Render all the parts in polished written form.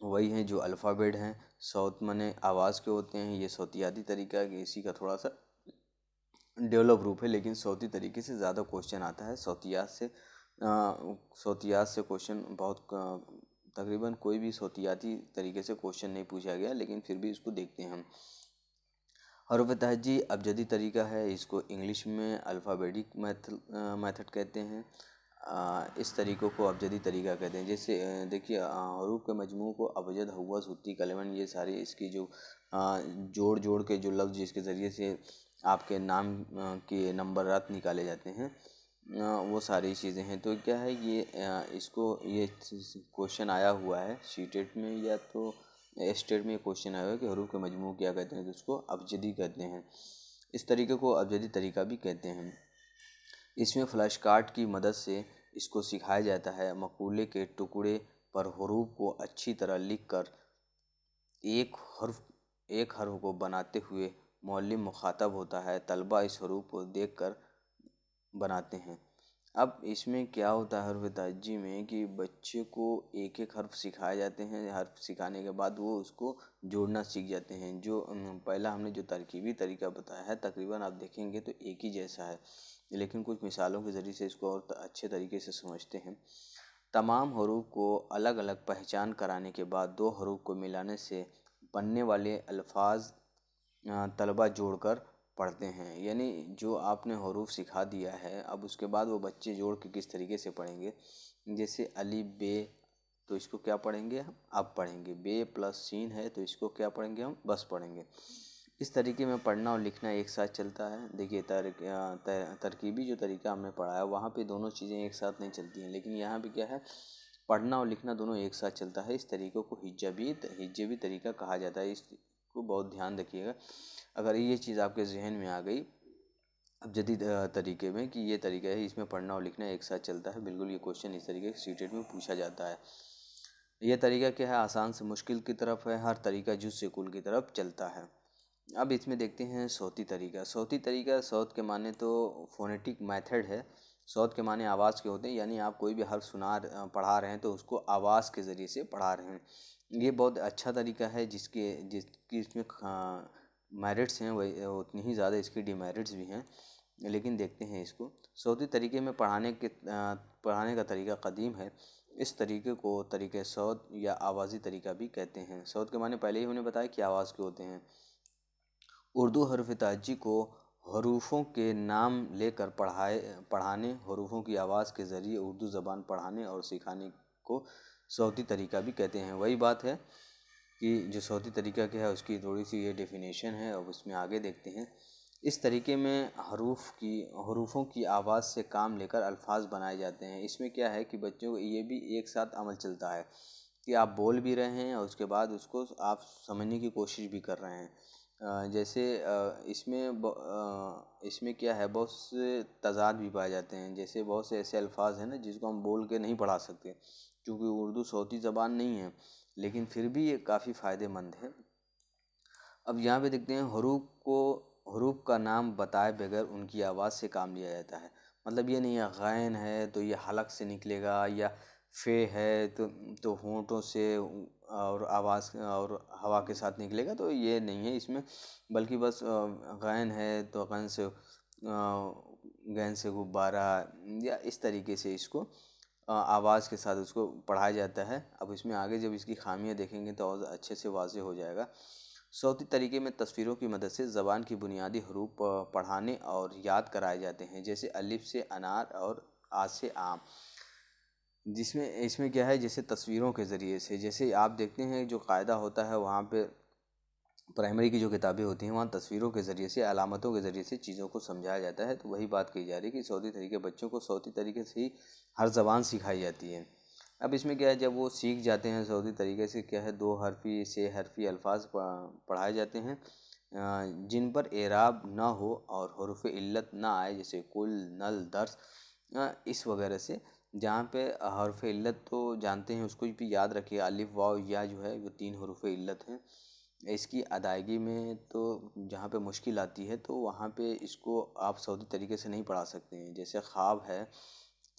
وہی ہیں جو الفابیٹ ہیں، صوت منے آواز کے ہوتے ہیں، یہ صوتیاتی طریقہ ہے کہ اسی کا تھوڑا سا ڈیولپ روپ ہے، لیکن صوتی طریقے سے زیادہ کوشچن آتا ہے۔ صوتیات سے کوشچن بہت تقریباً کوئی بھی صوتیاتی طریقے سے کوشچن نہیں پوچھا گیا، لیکن پھر بھی اس کو دیکھتے ہیں ہم۔ حروف تہجی ابجدی طریقہ ہے، اس کو انگلش میں الفابیٹک میتھڈ کہتے ہیں۔ اس طریقوں کو ابجدی طریقہ کہتے ہیں۔ جیسے دیکھیے حروف کے مجموع کو ابجد، حوض، حتی، کلمن، یہ ساری اس کی جو جوڑ کے جو لفظ جس کے ذریعے سے آپ کے نام کے نمبرات نکالے جاتے ہیں، وہ ساری چیزیں ہیں۔ تو کیا ہے اس کو یہ کوشچن آیا ہوا ہے شیٹیٹ میں یا تو اسٹیٹ میں کوشچن آیا ہوا ہے کہ حروف کے مجموع کیا کہتے ہیں، تو اس کو ابجدی کہتے ہیں۔ اس طریقے کو ابجدی طریقہ بھی کہتے ہیں۔ اس میں فلیش کارڈ کی مدد سے اس کو سکھایا جاتا ہے۔ مقولے کے ٹکڑے پر حروف کو اچھی طرح لکھ کر ایک حرف کو بناتے ہوئے معلم مخاطب ہوتا ہے۔ طلبہ اس حروف کو دیکھ کر بناتے ہیں۔ اب اس میں کیا ہوتا ہے حروف تہجی میں کہ بچے کو ایک ایک حرف سکھائے جاتے ہیں۔ حرف سکھانے کے بعد وہ اس کو جوڑنا سیکھ جاتے ہیں۔ جو پہلا ہم نے جو ترکیبی طریقہ بتایا ہے تقریباً آپ دیکھیں گے تو ایک ہی جیسا ہے، لیکن کچھ مثالوں کے ذریعے سے اس کو اور اچھے طریقے سے سمجھتے ہیں۔ تمام حروف کو الگ الگ پہچان کرانے کے بعد دو حروف کو ملانے سے بننے والے الفاظ طلبہ جوڑ کر پڑھتے ہیں۔ یعنی جو آپ نے حروف سکھا دیا ہے، اب اس کے بعد وہ بچے جوڑ کے کس طریقے سے پڑھیں گے۔ جیسے الف بے، تو اس کو کیا پڑھیں گے ہم؟ اب پڑھیں گے۔ بے پلس سین ہے تو اس کو کیا پڑھیں گے ہم؟ بس پڑھیں گے۔ اس طریقے میں پڑھنا اور لکھنا ایک ساتھ چلتا ہے۔ دیکھیے ترکیبی جو طریقہ ہم نے پڑھا ہے وہاں پہ دونوں چیزیں ایک ساتھ نہیں چلتی ہیں، لیکن یہاں پہ کیا ہے، پڑھنا اور لکھنا دونوں ایک ساتھ چلتا ہے۔ اس طریقے کو ہجوی طریقہ کہا جاتا ہے۔ اس کو بہت دھیان رکھیے گا، اگر یہ چیز آپ کے ذہن میں آ گئی اب جدید طریقے میں کہ یہ طریقہ ہے، اس میں پڑھنا اور لکھنا ایک ساتھ چلتا ہے، بالکل یہ کوشچن اس طریقے سے سیٹیٹ میں پوچھا جاتا ہے۔ یہ طریقہ کیا ہے، آسان سے مشکل کی طرف ہے، ہر طریقہ جز سے کل کی طرف چلتا ہے۔ اب اس میں دیکھتے ہیں صوتی طریقہ۔ صوتی طریقہ، صوت کے معنی تو فونیٹک میتھڈ ہے۔ صوت کے معنی آواز کے ہوتے ہیں، یعنی آپ کوئی بھی حرف پڑھا رہے ہیں تو اس کو آواز کے ذریعے سے پڑھا رہے ہیں۔ یہ بہت اچھا طریقہ ہے جس کی اس میں میرٹس ہیں وہ اتنی ہی زیادہ اس کی ڈیمیرٹس بھی ہیں، لیکن دیکھتے ہیں اس کو۔ صوتی طریقے میں پڑھانے کا طریقہ قدیم ہے۔ اس طریقے کو طریقہ صوت یا آوازی طریقہ بھی کہتے ہیں۔ صوت کے معنی پہلے ہی ہم نے بتایا کہ آواز کے ہوتے ہیں۔ اردو حروف تہجی کو حروفوں کے نام لے کر پڑھانے، حروفوں کی آواز کے ذریعے اردو زبان پڑھانے اور سکھانے کو صوتی طریقہ بھی کہتے ہیں۔ وہی بات ہے کہ جو صوتی طریقہ کیا ہے اس کی تھوڑی سی یہ ڈیفینیشن ہے، اور اس میں آگے دیکھتے ہیں۔ اس طریقے میں حروفوں کی آواز سے کام لے کر الفاظ بنائے جاتے ہیں۔ اس میں کیا ہے کہ بچوں کو یہ بھی ایک ساتھ عمل چلتا ہے کہ آپ بول بھی رہے ہیں اور اس کے بعد اس کو آپ سمجھنے کی کوشش بھی کر رہے ہیں۔ جیسے اس میں کیا ہے، بہت سے تضاد بھی پائے جاتے ہیں۔ جیسے بہت سے ایسے الفاظ ہیں نا جس کو ہم بول کے نہیں پڑھا سکتے، کیونکہ اردو صوتی زبان نہیں ہے، لیکن پھر بھی یہ کافی فائدہ مند ہے۔ اب یہاں پہ دیکھتے ہیں حروف کا نام بتائے بغیر ان کی آواز سے کام لیا جاتا ہے۔ مطلب یہ نہیں ہے غین ہے تو یہ حلق سے نکلے گا، یا فے ہے تو ہونٹوں سے اور آواز اور ہوا کے ساتھ نکلے گا، تو یہ نہیں ہے اس میں، بلکہ بس غین ہے تو غین سے غبارہ، یا اس طریقے سے اس کو آواز کے ساتھ اس کو پڑھایا جاتا ہے۔ اب اس میں آگے جب اس کی خامیاں دیکھیں گے تو اور اچھے سے واضح ہو جائے گا۔ صوتی طریقے میں تصویروں کی مدد سے زبان کی بنیادی حروف پڑھانے اور یاد کرائے جاتے ہیں، جیسے الف سے انار اور آ سے آم۔ اس میں کیا ہے، جیسے تصویروں کے ذریعے سے، جیسے آپ دیکھتے ہیں جو قاعدہ ہوتا ہے وہاں پہ پرائمری کی جو کتابیں ہوتی ہیں وہاں تصویروں کے ذریعے سے، علامتوں کے ذریعے سے چیزوں کو سمجھایا جاتا ہے۔ تو وہی بات کہی جا رہی ہے کہ صوتی طریقے بچوں کو صوتی طریقے سے ہی ہر زبان سکھائی جاتی ہے۔ اب اس میں کیا ہے، جب وہ سیکھ جاتے ہیں صوتی طریقے سے، کیا ہے، 2 حرفی سے حرفی الفاظ پڑھائے جاتے ہیں جن پر اعراب نہ ہو اور حروف علت نہ آئے، جیسے کل، نل، درس، اس وغیرہ سے۔ جہاں پہ حرف علت تو جانتے ہیں، اس کو بھی یاد رکھیے، الف، واو، یا جو ہے وہ 3 حروف علت ہیں۔ اس کی ادائیگی میں تو جہاں پہ مشکل آتی ہے تو وہاں پہ اس کو آپ صوتی طریقے سے نہیں پڑھا سکتے ہیں۔ جیسے خواب ہے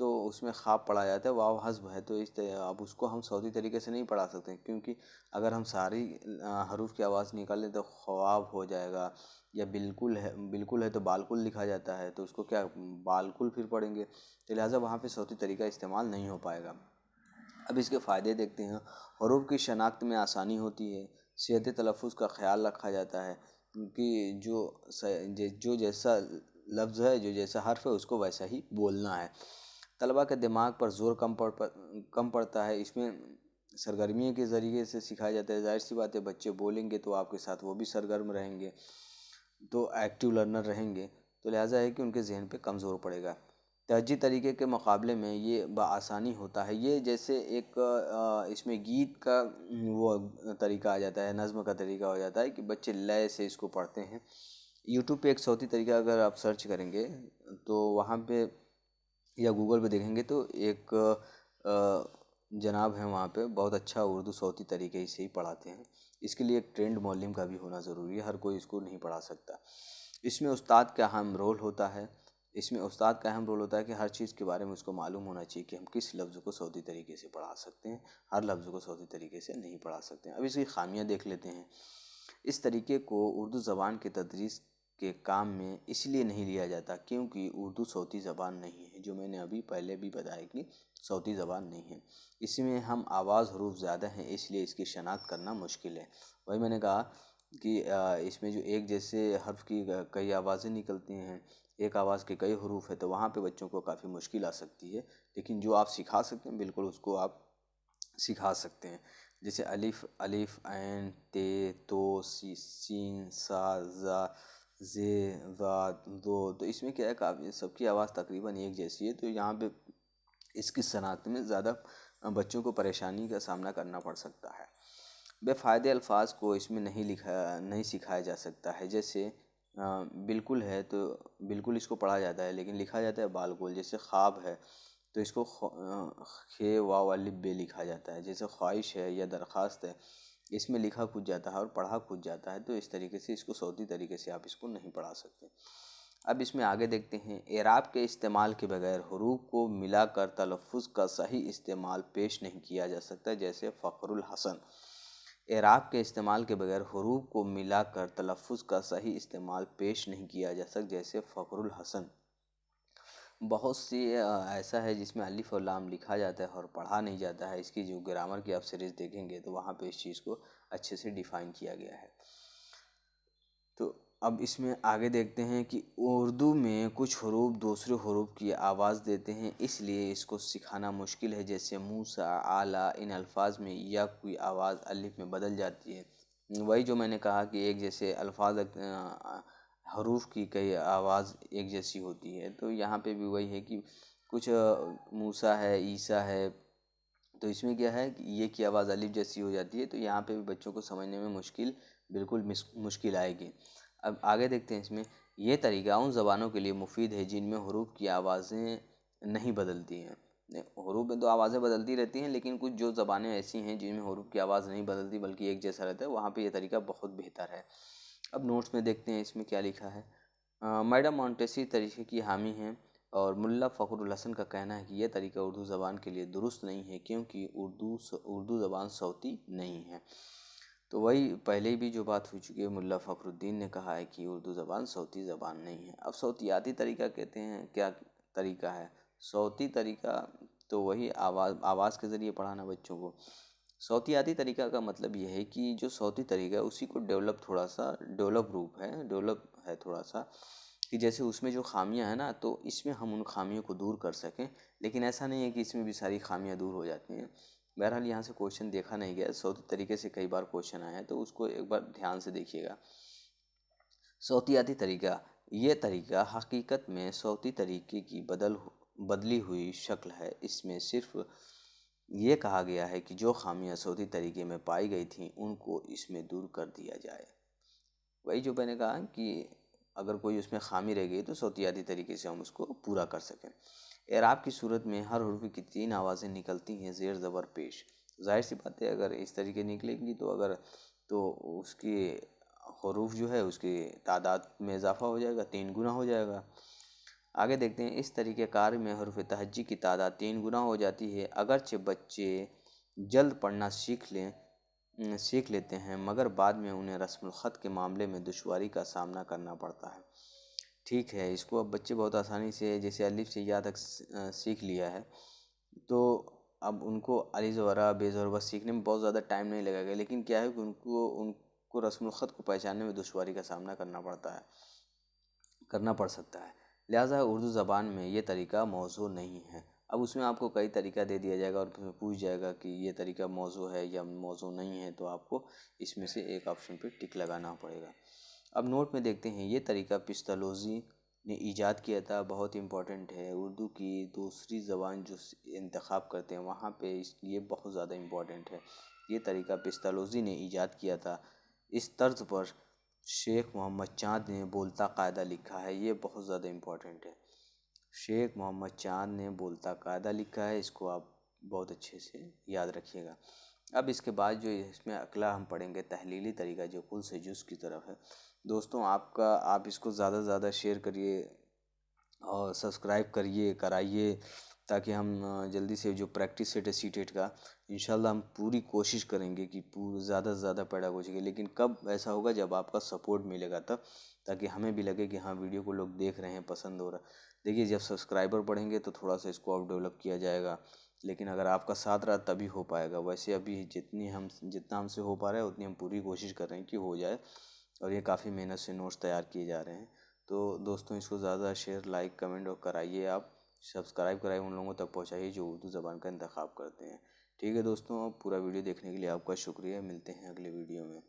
تو اس میں خواب پڑھا جاتا ہے، واو حذف ہے، تو اب اس کو ہم صوتی طریقے سے نہیں پڑھا سکتے، کیونکہ اگر ہم ساری حروف کی آواز نکال لیں تو خواب ہو جائے گا، یا بالکل ہے تو بالکل لکھا جاتا ہے، تو اس کو کیا بالکل پھر پڑھیں گے، تو لہٰذا وہاں پہ صوتی طریقہ استعمال نہیں ہو پائے گا۔ اب اس کے فائدے دیکھتے ہیں۔ حروف کی شناخت میں آسانی ہوتی ہے، صحت تلفظ کا خیال رکھا جاتا ہے، کہ جو جیسا لفظ ہے، جو جیسا حرف ہے، اس کو ویسا ہی بولنا ہے۔ طلباء کے دماغ پر زور کم پڑتا ہے، اس میں سرگرمیوں کے ذریعے سے سکھایا جاتا ہے۔ ظاہر سی بات ہے، بچے بولیں گے تو آپ کے ساتھ وہ بھی سرگرم رہیں گے، تو ایکٹیو لرنر رہیں گے، تو لہٰذا ہے کہ ان کے ذہن پہ کم زور پڑے گا۔ تہجی طریقے کے مقابلے میں یہ بآسانی ہوتا ہے۔ یہ جیسے ایک اس میں گیت کا وہ طریقہ آ جاتا ہے، نظم کا طریقہ ہو جاتا ہے، کہ بچے لے سے اس کو پڑھتے ہیں۔ یوٹیوب پہ ایک صوتی طریقہ اگر آپ سرچ کریں گے تو وہاں پہ یا گوگل پہ دیکھیں گے تو ایک جناب ہیں وہاں پہ، بہت اچھا اردو صوتی طریقے سے ہی پڑھاتے ہیں۔ اس کے لیے ایک ٹرینڈ معلم کا بھی ہونا ضروری ہے، ہر کوئی اس کو نہیں پڑھا سکتا۔ اس میں استاد کا اہم رول ہوتا ہے، کہ ہر چیز کے بارے میں اس کو معلوم ہونا چاہیے کہ ہم کس لفظ کو صوتی طریقے سے پڑھا سکتے ہیں، ہر لفظ کو صوتی طریقے سے نہیں پڑھا سکتے ہیں۔ اب اس کی خامیاں دیکھ لیتے ہیں۔ اس طریقے کو اردو زبان کے تدریس کے کام میں اس لیے نہیں لیا جاتا کیونکہ اردو صوتی زبان نہیں ہے، جو میں نے ابھی پہلے بھی بتایا کہ صوتی زبان نہیں ہے۔ اس میں ہم آواز حروف زیادہ ہیں، اس لیے اس کی شناخت کرنا مشکل ہے۔ وہی میں نے کہا کہ اس میں جو ایک جیسے حرف کی کئی آوازیں نکلتی ہیں، ایک آواز کے کئی حروف ہے، تو وہاں پہ بچوں کو کافی مشکل آ سکتی ہے، لیکن جو آپ سکھا سکتے ہیں بالکل اس کو آپ سکھا سکتے ہیں۔ جیسے الف عین تے تو سین سا زا زے ذا دو، تو اس میں کیا ہے، کافی سب کی آواز تقریباً ایک جیسی ہے، تو یہاں پہ اس کی شناخت میں زیادہ بچوں کو پریشانی کا سامنا کرنا پڑ سکتا ہے۔ بے فائدے الفاظ کو اس میں نہیں سکھایا جا سکتا ہے، جیسے بالکل ہے تو بالکل اس کو پڑھا جاتا ہے، لیکن لکھا جاتا ہے بالکل۔ جیسے خواب ہے تو اس کو خ واو الف بے لکھا جاتا ہے۔ جیسے خواہش ہے یا درخواست ہے، اس میں لکھا کچھ جاتا ہے اور پڑھا کچھ جاتا ہے، تو اس طریقے سے اس کو صوتی طریقے سے آپ اس کو نہیں پڑھا سکتے۔ اب اس میں آگے دیکھتے ہیں۔ اعراب کے استعمال کے بغیر حروف کو ملا کر تلفظ کا صحیح استعمال پیش نہیں کیا جا سکتا، جیسے فخر الحسن۔ اعراب کے استعمال کے بغیر حروف کو ملا کر تلفظ کا صحیح استعمال پیش نہیں کیا جا سکتا، جیسے فخر الحسن۔ بہت سی ایسا ہے جس میں الف اور لام لکھا جاتا ہے اور پڑھا نہیں جاتا ہے۔ اس کی جو گرامر کی آپ سیریز دیکھیں گے تو وہاں پہ اس چیز کو اچھے سے ڈیفائن کیا گیا ہے۔ تو اب اس میں آگے دیکھتے ہیں کہ اردو میں کچھ حروف دوسرے حروف کی آواز دیتے ہیں، اس لیے اس کو سکھانا مشکل ہے، جیسے موسیٰ، اعلیٰ، ان الفاظ میں یا کوئی آواز الف میں بدل جاتی ہے۔ وہی جو میں نے کہا کہ ایک جیسے الفاظ حروف کی کئی آواز ایک جیسی ہوتی ہے، تو یہاں پہ بھی وہی ہے کہ کچھ موسیٰ ہے، عیسیٰ ہے، تو اس میں کیا ہے کہ یہ کی آواز الف جیسی ہو جاتی ہے، تو یہاں پہ بھی بچوں کو سمجھنے میں بالکل مشکل آئے گی۔ اب آگے دیکھتے ہیں۔ اس میں یہ طریقہ ان زبانوں کے لیے مفید ہے جن میں حروف کی آوازیں نہیں بدلتی ہیں۔ حروف میں تو آوازیں بدلتی رہتی ہیں، لیکن کچھ جو زبانیں ایسی ہیں جن میں حروف کی آواز نہیں بدلتی بلکہ ایک جیسا رہتا ہے، وہاں پہ یہ طریقہ بہت بہتر ہے۔ اب نوٹس میں دیکھتے ہیں اس میں کیا لکھا ہے۔ میڈم مونٹیسری طریقے کی حامی ہیں، اور ملا فخر الحسن کا کہنا ہے کہ یہ طریقہ اردو زبان کے لیے درست نہیں ہے، کیونکہ اردو زبان صوتی نہیں ہے۔ تو وہی پہلے بھی جو بات ہو چکی ہے، ملا فخر الدین نے کہا ہے کہ اردو زبان صوتی زبان نہیں ہے۔ اب صوتیاتی طریقہ کہتے ہیں، کیا طریقہ ہے؟ صوتی طریقہ تو وہی آواز کے ذریعے پڑھانا بچوں کو۔ صوتیاتی طریقہ کا مطلب یہ ہے کہ جو صوتی طریقہ ہے اسی کو ڈیولپ ہے تھوڑا سا، کہ جیسے اس میں جو خامیاں ہیں نا، تو اس میں ہم ان خامیوں کو دور کر سکیں، لیکن ایسا نہیں ہے کہ اس میں بھی ساری خامیاں دور ہو جاتی ہیں۔ بہرحال یہاں سے کوشچن دیکھا نہیں گیا، صوتی طریقے سے کئی بار کوشچن آیا ہے، تو اس کو ایک بار دھیان سے دیکھیے گا۔ صوتیاتی طریقہ، یہ طریقہ حقیقت میں صوتی طریقے کی بدلی ہوئی شکل ہے۔ اس میں صرف یہ کہا گیا ہے کہ جو خامیاں صوتی طریقے میں پائی گئی تھیں ان کو اس میں دور کر دیا جائے۔ وہی جو میں نے کہا کہ اگر کوئی اس میں خامی رہ گئی تو صوتیاتی طریقے سے ہم اس کو پورا کر سکیں۔ اعراب کی صورت میں ہر حرف کی 3 آوازیں نکلتی ہیں، زیر زبر پیش۔ ظاہر سی بات ہے، اگر اس طریقے نکلیں گی تو اس کے حروف جو ہے اس کی تعداد میں اضافہ ہو جائے گا، 3 گنا ہو جائے گا۔ آگے دیکھتے ہیں، اس طریقہ کار میں حروف تہجی کی تعداد 3 گنا ہو جاتی ہے۔ اگرچہ بچے جلد پڑھنا سیکھ لیتے ہیں، مگر بعد میں انہیں رسم الخط کے معاملے میں دشواری کا سامنا کرنا پڑتا ہے۔ ٹھیک ہے، اس کو اب بچے بہت آسانی سے جیسے الف سے یا تک سیکھ لیا ہے، تو اب ان کو علی زبرہ بے زبر بس سیکھنے میں بہت زیادہ ٹائم نہیں لگے گا، لیکن کیا ہے کہ ان کو رسم الخط کو پہچاننے میں دشواری کا سامنا کرنا پڑ سکتا ہے۔ لہٰذا اردو زبان میں یہ طریقہ موزوں نہیں ہے۔ اب اس میں آپ کو کئی طریقہ دے دیا جائے گا اور پھر پوچھ جائے گا کہ یہ طریقہ موزوں ہے یا موزوں نہیں ہے، تو آپ کو اس میں سے ایک آپشن پہ ٹک لگانا پڑے گا۔ اب نوٹ میں دیکھتے ہیں، یہ طریقہ پستالوزی نے ایجاد کیا تھا، بہت امپورٹنٹ ہے۔ اردو کی دوسری زبان جو انتخاب کرتے ہیں وہاں پہ یہ بہت زیادہ امپورٹنٹ ہے۔ یہ طریقہ پستالوزی نے ایجاد کیا تھا۔ اس طرز پر شیخ محمد چاند نے بولتا قاعدہ لکھا ہے، یہ بہت زیادہ امپورٹنٹ ہے۔ شیخ محمد چاند نے بولتا قاعدہ لکھا ہے، اس کو آپ بہت اچھے سے یاد رکھیے گا۔ اب اس کے بعد جو اس میں اگلا ہم پڑھیں گے تحلیلی طریقہ، جو کل سے جز کی طرف ہے۔ دوستوں آپ اس کو زیادہ سے زیادہ شیئر کریے اور سبسکرائب کرائیے، تاکہ ہم جلدی سے جو پریکٹس سیٹ ہے سی-ٹیٹ کا، انشاءاللہ ہم پوری کوشش کریں گے کہ زیادہ سے زیادہ پیڈاگوجی کے، لیکن کب ایسا ہوگا جب آپ کا سپورٹ ملے گا تب، تاکہ ہمیں بھی لگے کہ ہاں ویڈیو کو لوگ دیکھ رہے ہیں، پسند ہو رہا ہے۔ دیکھیے جب سبسکرائبر بڑھیں گے تو تھوڑا سا اس کو اور ڈیولپ کیا جائے گا، لیکن اگر آپ کا ساتھ رہا تبھی ہو پائے گا۔ ویسے ابھی جتنا ہم سے ہو پا رہا ہے اتنی ہم پوری کوشش کر رہے ہیں کہ ہو جائے، اور یہ کافی محنت سے نوٹس تیار کیے جا رہے ہیں۔ تو دوستوں اس کو زیادہ شیئر، لائک، کمنٹ اور کرائیے، آپ سبسکرائب کرائیے، ان لوگوں تک پہنچائیے جو اردو زبان کا انتخاب کرتے ہیں۔ ٹھیک ہے دوستوں، پورا ویڈیو دیکھنے کے لیے آپ کا شکریہ، ملتے ہیں اگلے ویڈیو میں۔